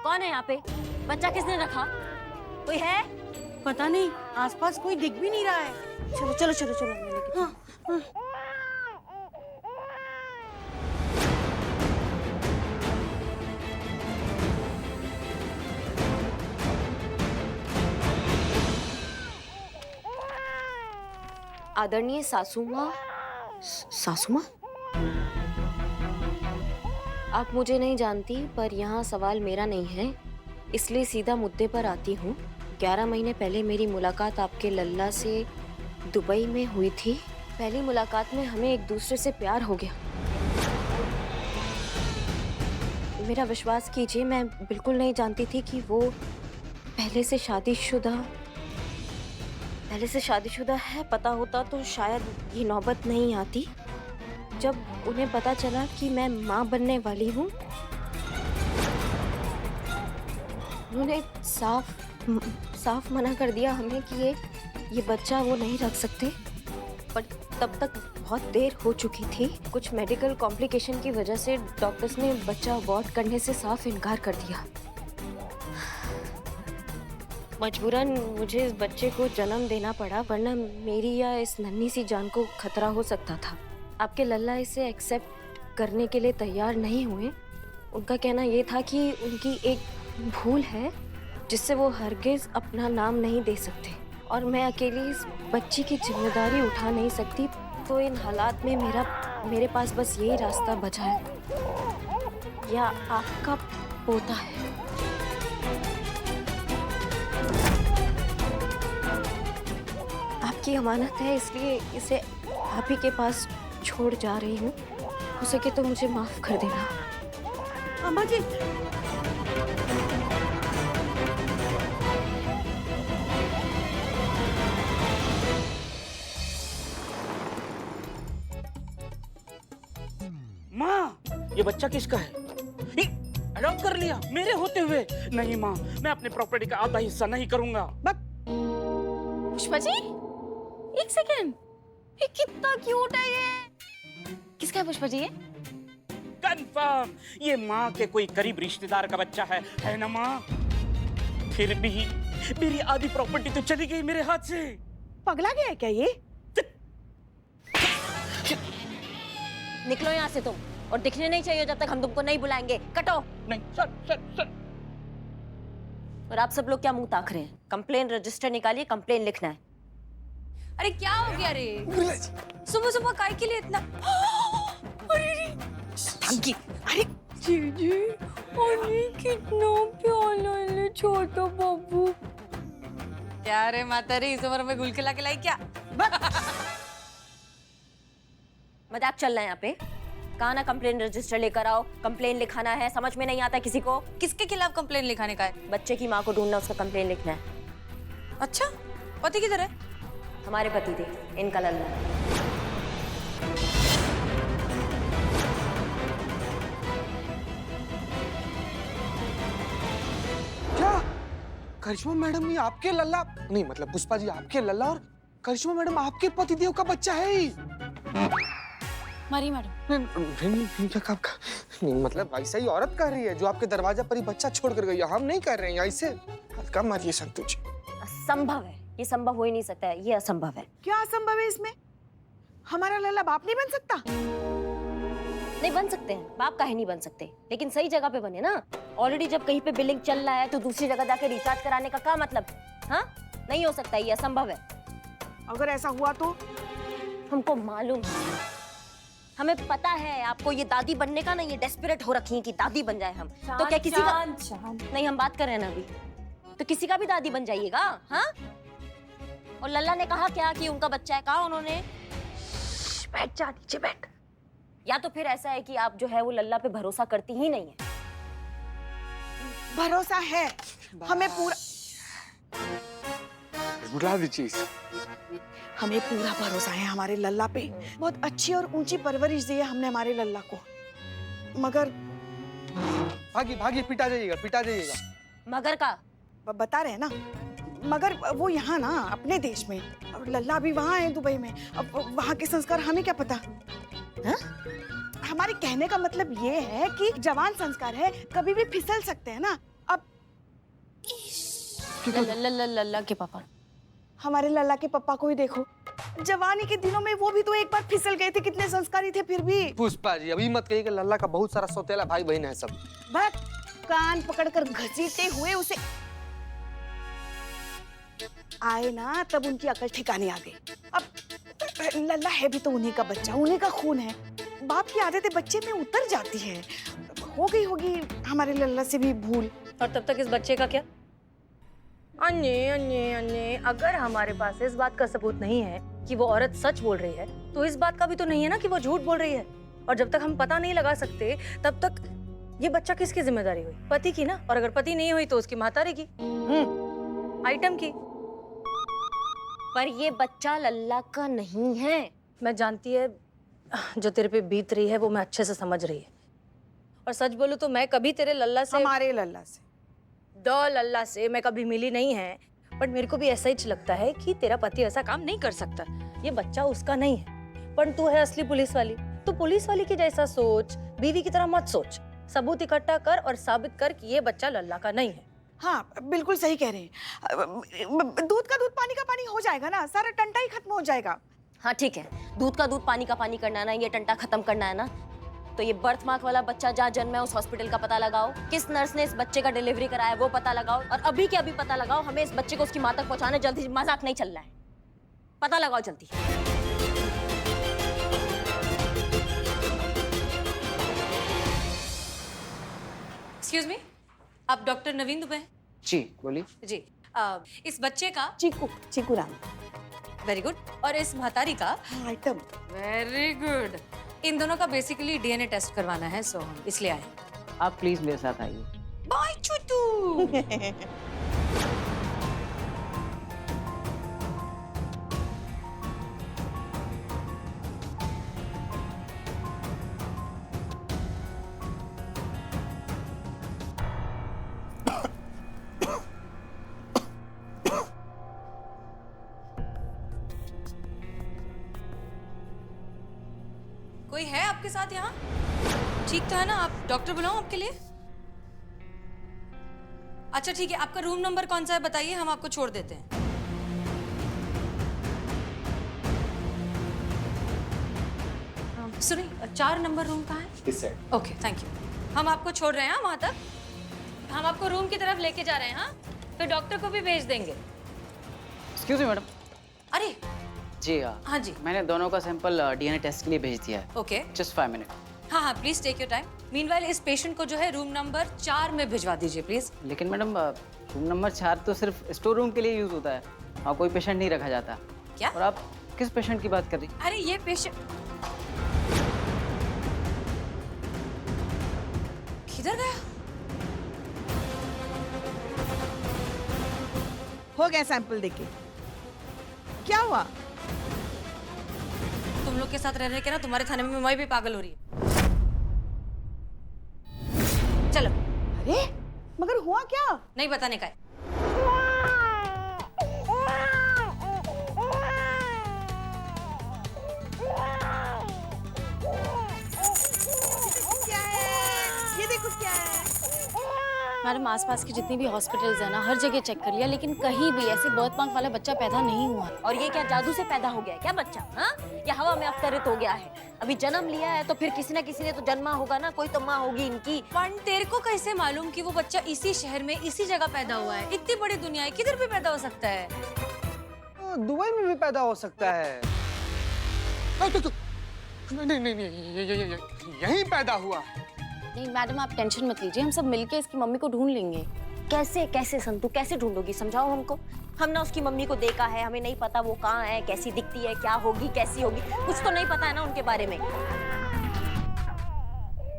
कौन है यहाँ पे? बच्चा किसने रखा? कोई है? पता नहीं, आसपास कोई दिख भी नहीं रहा है। चलो चलो चलो चलो, मैं लेके हाँ, हाँ। आदरणीय सासू माँ। सासू माँ? आप मुझे नहीं जानती, पर यहाँ सवाल मेरा नहीं है, इसलिए सीधा मुद्दे पर आती हूँ। 11 महीने पहले मेरी मुलाकात आपके लल्ला से दुबई में हुई थी। पहली मुलाकात में हमें एक दूसरे से प्यार हो गया। मेरा विश्वास कीजिए, मैं बिल्कुल नहीं जानती थी कि वो पहले से शादीशुदा है। पता होता तो शायद ये नौबत नहीं आती। जब उन्हें पता चला कि मैं माँ बनने वाली हूँ, उन्होंने साफ मना कर दिया हमें कि ये बच्चा वो नहीं रख सकते। पर तब तक बहुत देर हो चुकी थी। कुछ मेडिकल कॉम्प्लिकेशन की वजह से डॉक्टर्स ने बच्चा अबॉर्ट करने से साफ इनकार कर दिया। मजबूरन मुझे इस बच्चे को जन्म देना पड़ा, वरना मेरी या इस नन्ही सी जान को खतरा हो सकता था। आपके लल्ला इसे एक्सेप्ट करने के लिए तैयार नहीं हुए। उनका कहना ये था कि उनकी एक भूल है जिससे वो हरगिज अपना नाम नहीं दे सकते, और मैं अकेली इस बच्ची की जिम्मेदारी उठा नहीं सकती। तो इन हालात में मेरे पास बस यही रास्ता बचा है, या आपका पोता है। आपकी अमानत है, इसलिए इसे आप ही के पास छोड़ जा रही हूँ। हो सके तो मुझे माफ कर देना। अम्मा जी, माँ, ये बच्चा किसका है? अडॉप्ट कर लिया मेरे होते हुए? नहीं माँ, मैं अपने प्रॉपर्टी का आधा हिस्सा नहीं करूंगा। पुष्पा जी, एक सेकेंड, ये कितना क्यूट है। ये किसका है पुष्पा जी? ये कंफर्म ये माँ के कोई करीब रिश्तेदार का बच्चा है ना माँ? फिर भी मेरी आधी प्रॉपर्टी तो चली गई मेरे हाथ से। पगला गया है क्या ये? निकलो यहाँ से तुम, और दिखने नहीं चाहिए जब तक हम तुमको नहीं बुलाएंगे। कटो। नहीं सर। और आप सब लोग क्या मुंह ताक रहे हैं? कंप्लेन रजिस्टर निकालिए, कंप्लेन लिखना है। अरे क्या हो गया रे? सुबह सुबह काय के लिए इतना? अरे थंकी, अरे जीजी, अरे कितना प्यारा है छोटा बाबू। क्या रे माता रे, इस उम्र में गुल खिला के लाई क्या? मजाक चल रहा है यहाँ पे? कहा ना कंप्लेन रजिस्टर लेकर आओ, कंप्लेन लिखाना है। समझ में नहीं आता किसी को? किसके खिलाफ कंप्लेन लिखाने का है? बच्चे की माँ को ढूंढना, उसका कंप्लेन लिखना है। अच्छा, पति किधर है? हमारे पति थे, इनका लल्ला। क्या करिश्मा मैडम ये आपके लल्ला नहीं, मतलब पुष्पा जी आपके लल्ला, और करिश्मा मैडम आपके पतिदेव का बच्चा है ही? मारी मैडम। नहीं, नहीं, मतलब ऐसा ही औरत कर रही है जो आपके दरवाजा पर ही बच्चा छोड़ कर गई है। हम नहीं कर रहे हैं ऐसे। हल्का मारिए संतोष। असंभव है, ये संभव हो ही नहीं सकता है, ये असंभव है। क्या असंभव है इसमें? हमारा लल्ला बाप नहीं बन सकता? नहीं बन सकते हैं, बाप काहे नहीं बन सकते, लेकिन सही जगह पे बने ना। ऑलरेडी जब कहीं पे बिलिंग चल रहा है तो दूसरी जगह जाके रिचार्ज कराने का क्या मतलब? हाँ, नहीं हो सकता, ये असंभव है। अगर ऐसा हुआ तो? हमको मालूम है, हमें पता है। आपको ये दादी बनने का ना, ये डेस्परेट हो रखी है कि दादी बन जाए हम। तो क्या किसी का नहीं, हम बात कर रहे हैं ना अभी, तो किसी का भी दादी बन जाइएगा। हाँ, और लल्ला ने कहा क्या कि उनका बच्चा है? कहा उन्होंने? बैठ जा, नीचे बैठ। या तो फिर ऐसा है कि आप जो है वो लल्ला पे भरोसा करती ही नहीं है। भरोसा है हमें पूरा, बुला दीजिए इसे। हमें पूरा भरोसा है हमारे लल्ला पे। बहुत अच्छी और ऊंची परवरिश दी है हमने हमारे लल्ला को। मगर भागी पिटा जाइएगा। मगर का बता रहे हैं ना, मगर वो यहाँ ना अपने देश में, और लल्ला भी वहाँ है दुबई में। अब वहाँ के संस्कार हमें क्या पता? हाँ? हमारे कहने का मतलब ये है कि जवान संस्कार है, कभी भी फिसल सकते हैं ना। अब लल्ला के पापा। हमारे लल्ला के पापा को ही देखो, जवानी के दिनों में वो भी तो एक बार फिसल गए थे, कितने संस्कारी थे फिर भी। पुष्पा जी अभी मत कहिए कि लल्ला का बहुत सारा सौतेला भाई बहन है सब। बस कान पकड़कर घसीटते हुए उसे आए ना, तब उनकी अकल ठिकाने आ गई। अब लल्ला है भी तो उन्हीं का बच्चा, उन्हीं का खून है। बाप की आदतें बच्चे में उतर जाती है। हो गई होगी हमारे लल्ला से भी भूल। और तब तक इस बच्चे का क्या? अन्य अगर हमारे पास इस बात का सबूत नहीं है कि वो औरत सच बोल रही है, तो इस बात का भी तो नहीं है ना कि वो झूठ बोल रही है। और जब तक हम पता नहीं लगा सकते, तब तक ये बच्चा किसकी जिम्मेदारी हुई? पति की ना। और अगर पति नहीं हुई तो उसकी महतारी की, आइटम की। पर ये बच्चा लल्ला का नहीं है। मैं जानती है जो तेरे पे बीत रही है वो मैं अच्छे से समझ रही है। और सच बोलूं तो मैं कभी तेरे लल्ला से, हमारे लल्ला से, लल्ला से मैं कभी मिली नहीं है। बट मेरे को भी ऐसा ही लगता है कि तेरा पति ऐसा काम नहीं कर सकता। ये बच्चा उसका नहीं है। पर तू है असली पुलिस वाली, तो पुलिस वाली की जैसा सोच, बीवी की तरह मत सोच। सबूत इकट्ठा कर और साबित कर कि ये बच्चा लल्ला का नहीं है। हाँ बिल्कुल सही कह रहे हैं। दूध का दूध पानी का पानी हो जाएगा ना, सारा टंटा ही खत्म हो जाएगा। हाँ ठीक है, दूध का दूध पानी का पानी करना है ना, ये टंटा खत्म करना है ना, तो ये बर्थ मार्क वाला बच्चा जहाँ जन्मा है उस हॉस्पिटल का पता लगाओ, किस नर्स ने इस बच्चे का डिलीवरी कराया वो पता लगाओ, और अभी के अभी पता लगाओ। हमें इस बच्चे को उसकी माँ तक पहुँचाना जल्दी, मजाक नहीं चल रहा है। पता लगाओ जल्दी। एक्सक्यूज मी, आप डॉक्टर नवीन दुबे? जी बोलिए। जी। इस बच्चे का चीकू राम। Very good. और इस महतारी का आइटम। Very good. इन दोनों का बेसिकली डीएनए टेस्ट करवाना है, सो हम इसलिए आए। आप प्लीज मेरे साथ आइए। बाय चुटू। कोई है आपके साथ यहाँ? ठीक तो है ना? आप डॉक्टर बुलाऊं आपके लिए? अच्छा ठीक है, आपका रूम नंबर कौन सा है बताइए, हम आपको छोड़ देते हैं। सुनिए, 4 नंबर रूम कहाँ है? इस साइड। Okay thank you. हम आपको छोड़ रहे हैं वहाँ तक। हम आपको रूम की तरफ लेके जा रहे हैं। हाँ, फिर डॉक्टर को भी भेज देंगे। Excuse me madam. अरे जी हाँ जी। मैंने दोनों का सैंपल डीएनए टेस्ट के लिए भेज दिया है। Okay just 5 minute. हाँ हाँ please take your time. Meanwhile इस पेशेंट को जो है रूम नंबर 4 में भिजवा दीजिए प्लीज। लेकिन मैडम रूम नंबर 4 तो सिर्फ स्टोर रूम के लिए यूज होता है, वहाँ कोई पेशेंट नहीं रखा जाता। क्या? और आप किस पेशेंट की बात कर रही? अरे ये पेशेंट किधर गया? हो गया सैंपल देके। क्या हुआ? तुम लोग के साथ रह रहे के ना तुम्हारे थाने में मैं भी पागल हो रही है। चलो। अरे मगर हुआ क्या? नहीं बताने का है। क्या है? ये देखो क्या है? मैडम आसपास की जितनी भी हॉस्पिटल्स है ना, हर जगह चेक कर लिया, लेकिन कहीं भी ऐसे बर्थ मार्क वाला बच्चा पैदा नहीं हुआ। और ये क्या जादू से पैदा हो गया है क्या बच्चा? हाँ, या हवा में अवतरित हो गया है? अभी जन्म लिया है तो फिर किसी न किसी ने तो जन्मा होगा ना, कोई तो माँ होगी इनकी। पण तेरे को कैसे मालूम कि वो बच्चा इसी शहर में इसी जगह पैदा हुआ है? इतनी बड़ी दुनिया है, किधर भी पैदा हो सकता है। दुबई में भी पैदा हो सकता है। नहीं यहीं पैदा हुआ। नहीं मैडम आप टेंशन मत लीजिए, हम सब मिलके इसकी मम्मी को ढूंढ लेंगे। कैसे कैसे संतु, कैसे ढूंढोगी? समझाओ हमको। हम ना उसकी मम्मी को देखा है, हमें नहीं पता वो कहाँ है, कैसी दिखती है, क्या होगी, कैसी होगी, कुछ तो नहीं पता है ना उनके बारे में।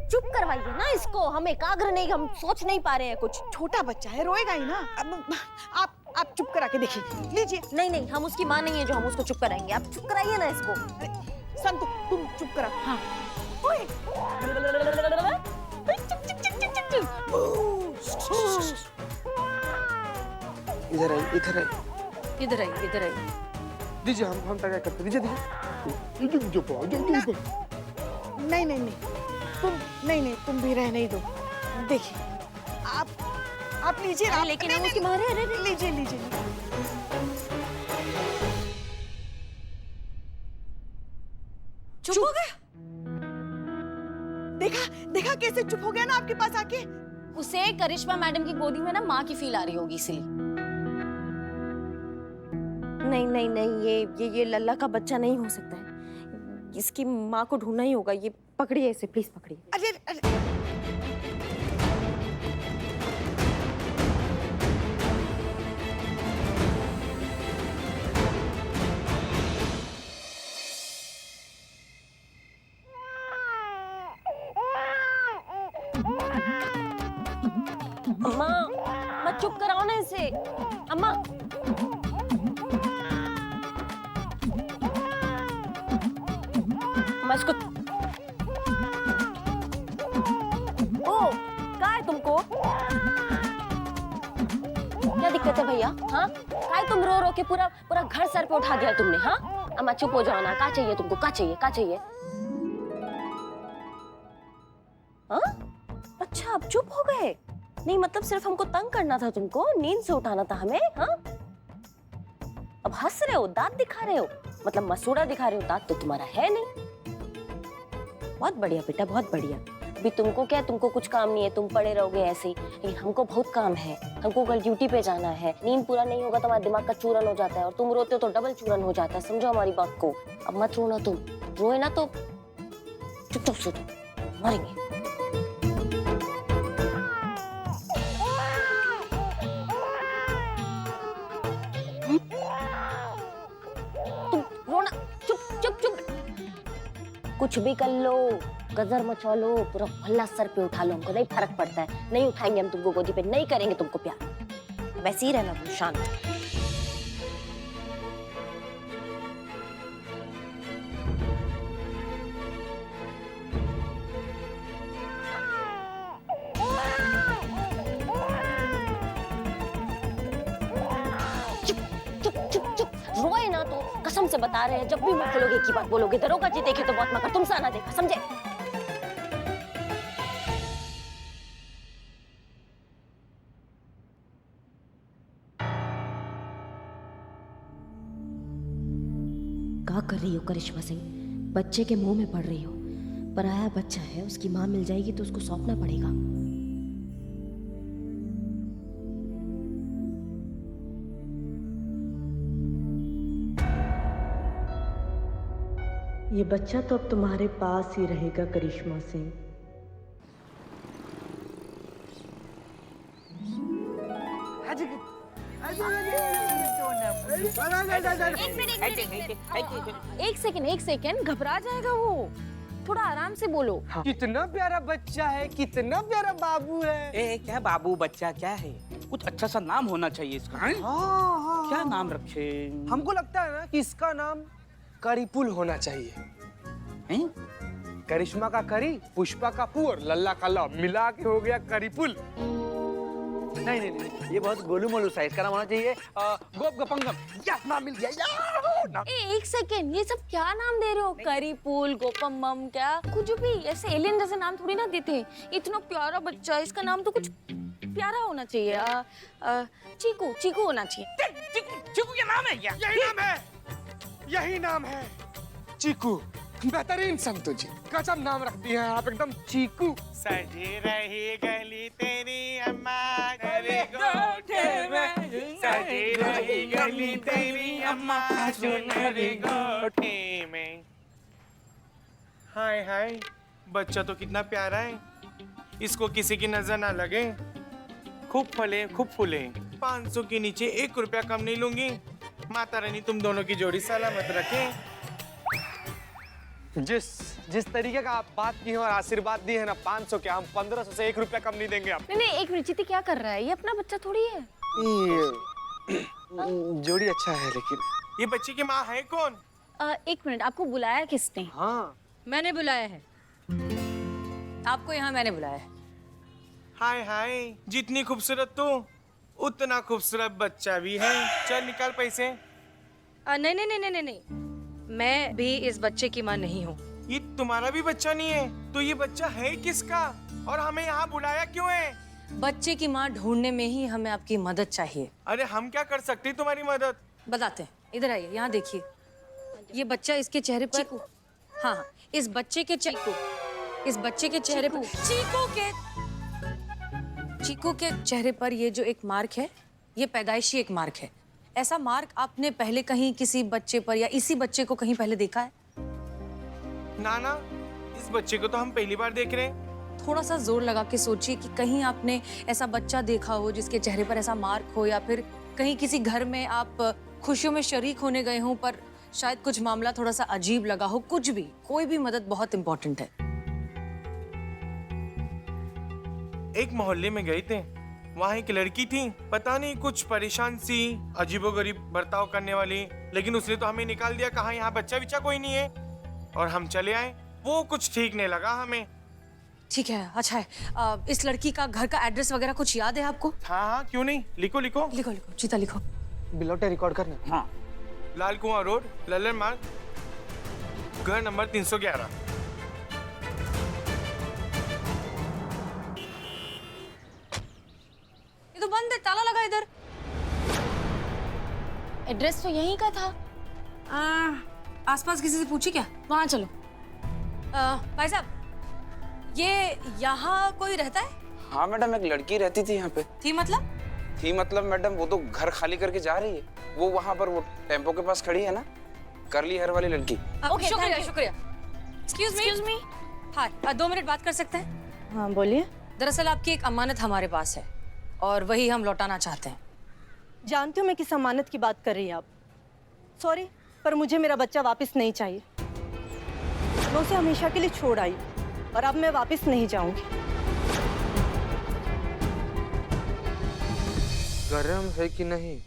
चुप करवाइए ना इसको, हम एकाग्र नहीं, हम सोच नहीं पा रहे हैं कुछ। छोटा बच्चा है, रोएगा ही ना। अब आप चुप करा के देखिए, लीजिए। नहीं हम उसकी माँ नहीं है जो हम उसको चुप कराएंगे। आप चुप कराइए ना इसको। संतु तुम चुप करा। हाँ। इधर आई, इधर आई। इधर आई, इधर आई। दीजिए हम क्या करते, दीजिए। नहीं तुम भी रहने ही दो। देखिए आप आप लीजिए ना। लेकिन नहीं, हम उसकी नहीं, मारे, अरे, अरे। लीजिए लीजिए। चुप हो गए? देखा देखा कैसे चुप हो गया ना आपके पास आके। उसे करिश्मा मैडम की गोदी में ना माँ की फील आ रही होगी इसलिए। नहीं नहीं नहीं, ये लल्ला का बच्चा नहीं हो सकता है। इसकी माँ को ढूंढना ही होगा। ये पकड़िए इसे, प्लीज पकड़िए। अरे अरे अम्मा, मत चुप कराओ ना इसे। अम्मा, अम्मा इसको। ओ, क्या है तुमको? क्या दिक्कत है भैया? हाँ, काय तुम रो रो के पूरा पूरा घर सर पे उठा दिया तुमने? हाँ, अम्मा चुप हो जाओ ना। क्या चाहिए तुमको? क्या चाहिए? क्या चाहिए? हाँ? अच्छा, अब चुप हो गए? नहीं मतलब सिर्फ हमको तंग करना था तुमको, नींद से उठाना था हमें। हाँ, अब हंस रहे हो, दांत दिखा रहे हो, मतलब मसूड़ा दिखा रहे हो, दांत तो तुम्हारा है नहीं। बहुत बढ़िया बेटा, बहुत बढ़िया। अभी तुमको क्या, तुमको कुछ काम नहीं है, तुम पड़े रहोगे ऐसे ही। लेकिन हमको बहुत काम है, हमको कल ड्यूटी पे जाना है। नींद पूरा नहीं होगा तो हमारा दिमाग का चूरन हो जाता है, और तुम रोते हो तो डबल चूरन हो जाता है। समझो हमारी बात को। अब मत रोना तुम, रोए ना तो चुपचाप सो जाओ, मरेंगे। रोना, चुप चुप चुप। कुछ भी कर लो, गदर मचा लो, पूरा मोहल्ला सर पे उठा लो, हमको नहीं फर्क पड़ता है। नहीं उठाएंगे हम तुमको गोदी पे, नहीं करेंगे तुमको प्यार। वैसे ही रहना तुम, शांत। रोए ना तो कसम से बता रहे हैं, जब भी मुंह खोलोगे एक ही बात बोलोगे, दरोगा जी देखे तो बहुत मगर तुमसे आना देखा, समझे? क्या कर रही हो करिश्मा सिंह? बच्चे के मुंह में पड़ रही हो। पराया बच्चा है, उसकी माँ मिल जाएगी तो उसको सौंपना पड़ेगा। ये बच्चा तो अब तुम्हारे पास ही रहेगा करिश्मा सिंह। एक सेकेंड, घबरा जाएगा वो। थोड़ा आराम से बोलो। कितना प्यारा बच्चा है, कितना प्यारा बाबू है। ए क्या बाबू बच्चा क्या है? कुछ अच्छा सा नाम होना चाहिए इसका। हाँ? हाँ, क्या नाम रखे? हमको लगता है ना कि इसका नाम करीपुल होना चाहिए। हैं? करिश्मा का करी, पुष्पा का पू और लल्ला का ला मिला के हो गया करीपुल। नहीं नहीं नहीं, ये बहुत गोलू मोलू साइज का नाम होना चाहिए। गोप गपंगम, यस नाम मिल गया। नाम। एक सेकेंड, ये सब क्या नाम दे रहे हो? करीपुल, गोपम्मम, क्या कुछ भी ऐसे एलियन जैसे नाम थोड़ी ना देते। इतना प्यारा बच्चा, इसका नाम तो कुछ प्यारा होना चाहिए। चीकू, चीकू होना चाहिए। चिकू क्या नाम है क्या? यही नाम है, यही नाम है, चीकू। बेहतरीन संतु जी, गजब नाम रख दिया है आप, एकदम चीकू। सजी रही गली तेरी अम्मा तेरे गोठे में, सजी रही गली तेरी अम्मा सुनहरे गोठे में। हाय हाय, बच्चा तो कितना प्यारा है, इसको किसी की नजर ना लगे। खूब फले खूब फूले, 500 के नीचे 1 रुपया कम नहीं लूंगी। माता रानी तुम दोनों की जोड़ी सलामत रखे। जिस तरीके का आप बात की है और आशीर्वाद दी है ना, 500 क्या, हम 1500 से 1 रुपया कम नहीं देंगे आप। नहीं, एक मिनट, चिति क्या कर रहा है? ये अपना बच्चा थोड़ी है। जोड़ी अच्छा है, लेकिन ये बच्चे की माँ है कौन? एक मिनट, आपको बुलाया किसने? हाँ, मैंने बुलाया है आपको, यहाँ मैंने बुलाया है। हाय हाय, जितनी खूबसूरत तू उतना खूबसूरत बच्चा भी है। चल निकाल पैसे। नहीं नहीं नहीं नहीं नहीं, मैं भी इस बच्चे की माँ नहीं हूँ। ये तुम्हारा भी बच्चा नहीं है तो ये बच्चा है किसका और हमें यहाँ बुलाया क्यों है? बच्चे की माँ ढूंढने में ही हमें आपकी मदद चाहिए। अरे हम क्या कर सकते हैं तुम्हारी मदद? बताते हैं, इधर आइए, यहाँ देखिए। ये बच्चा, इसके चेहरे पर हाँ हाँ, इस बच्चे के चेहरे पर चीकू के चेहरे पर ये जो एक मार्क है, ये पैदाइशी एक मार्क है। ऐसा मार्क आपने पहले कहीं किसी बच्चे पर या इसी बच्चे को कहीं पहले देखा है? ना ना, इस बच्चे को तो हम पहली बार देख रहे हैं। थोड़ा सा जोर लगा के सोचिए कि कहीं आपने ऐसा बच्चा देखा हो जिसके चेहरे पर ऐसा मार्क हो, या फिर कहीं किसी घर में आप खुशियों में शरीक होने गए हों पर शायद कुछ मामला थोड़ा सा अजीब लगा हो। कुछ भी, कोई भी मदद बहुत इंपॉर्टेंट है। एक मोहल्ले में गए थे, वहाँ एक लड़की थी, पता नहीं कुछ परेशान सी, अजीबोगरीब बर्ताव करने वाली, लेकिन उसने तो हमें निकाल दिया, कहा यहाँ बच्चा बिच्चा कोई नहीं है, और हम चले आए। वो कुछ ठीक नहीं लगा हमें। ठीक है, अच्छा है। इस लड़की का घर का एड्रेस वगैरह कुछ याद है आपको? हाँ हाँ, क्यों नहीं, लिखो लिखो। लिखो लिखो, चीता लिखो। बिलोटे रिकॉर्ड करना। हाँ, लाल कुआं रोड, लल्लन मार्ग, घर नंबर 311। ये तो बंद है, ताला लगा इधर। एड्रेस तो यहीं का था। आसपास किसी से पूछी क्या? वहां चलो। भाई साहब, ये यहाँ कोई रहता है? हाँ मैडम, एक लड़की रहती थी यहाँ पे। थी मतलब? थी मतलब मैडम, वो तो घर खाली करके जा रही है। वो वहाँ पर वो टेम्पो के पास खड़ी है ना, करली हेयर वाली लड़की। ओके, शुक्रिया शुक्रिया। Excuse me. हाँ, 2 मिनट बात कर सकते हैं? हाँ बोलिए। दरअसल आपकी एक अमानत हमारे पास है और वही हम लौटाना चाहते हैं। जानती हूँ मैं किस अमानत की बात कर रही हैं आप। सॉरी, पर मुझे मेरा बच्चा वापस नहीं चाहिए। मैं उसे हमेशा के लिए छोड़ आई और अब मैं वापस नहीं जाऊंगी। गरम है कि नहीं?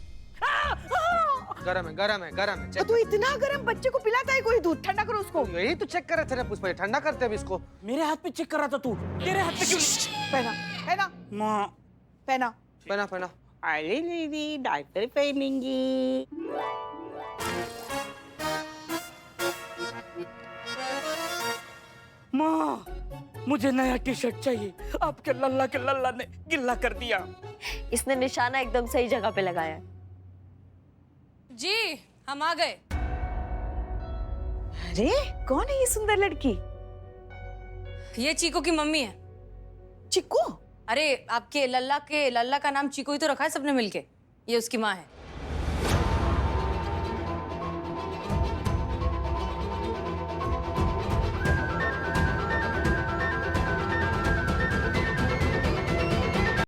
गरम है, गरम है, गरम है। तू इतना गरम बच्चे को पिलाता है? कोई दूध ठंडा करो उसको। यही तो चेक कर रहे थे ना पुष्पा, ठंडा करते अभी इसको। मेरे हाथ पे चेक कर रहा था तू, तेरे हाथ पे क्यों? पहना पहना माँ, पहना। पहना पहना। अरे दीदी, डॉक्टर पहनेंगी। माँ, मुझे नया टी शर्ट चाहिए। आपके लल्ला के लल्ला ने गिल्ला कर दिया। इसने निशाना एकदम सही जगह पे लगाया। जी, हम आ गए। अरे कौन है ये सुंदर लड़की? ये चीकू की मम्मी है। चिक्कू? अरे, आपके लल्ला का नाम चीकू ही तो रखा है सबने मिलके। ये उसकी माँ है।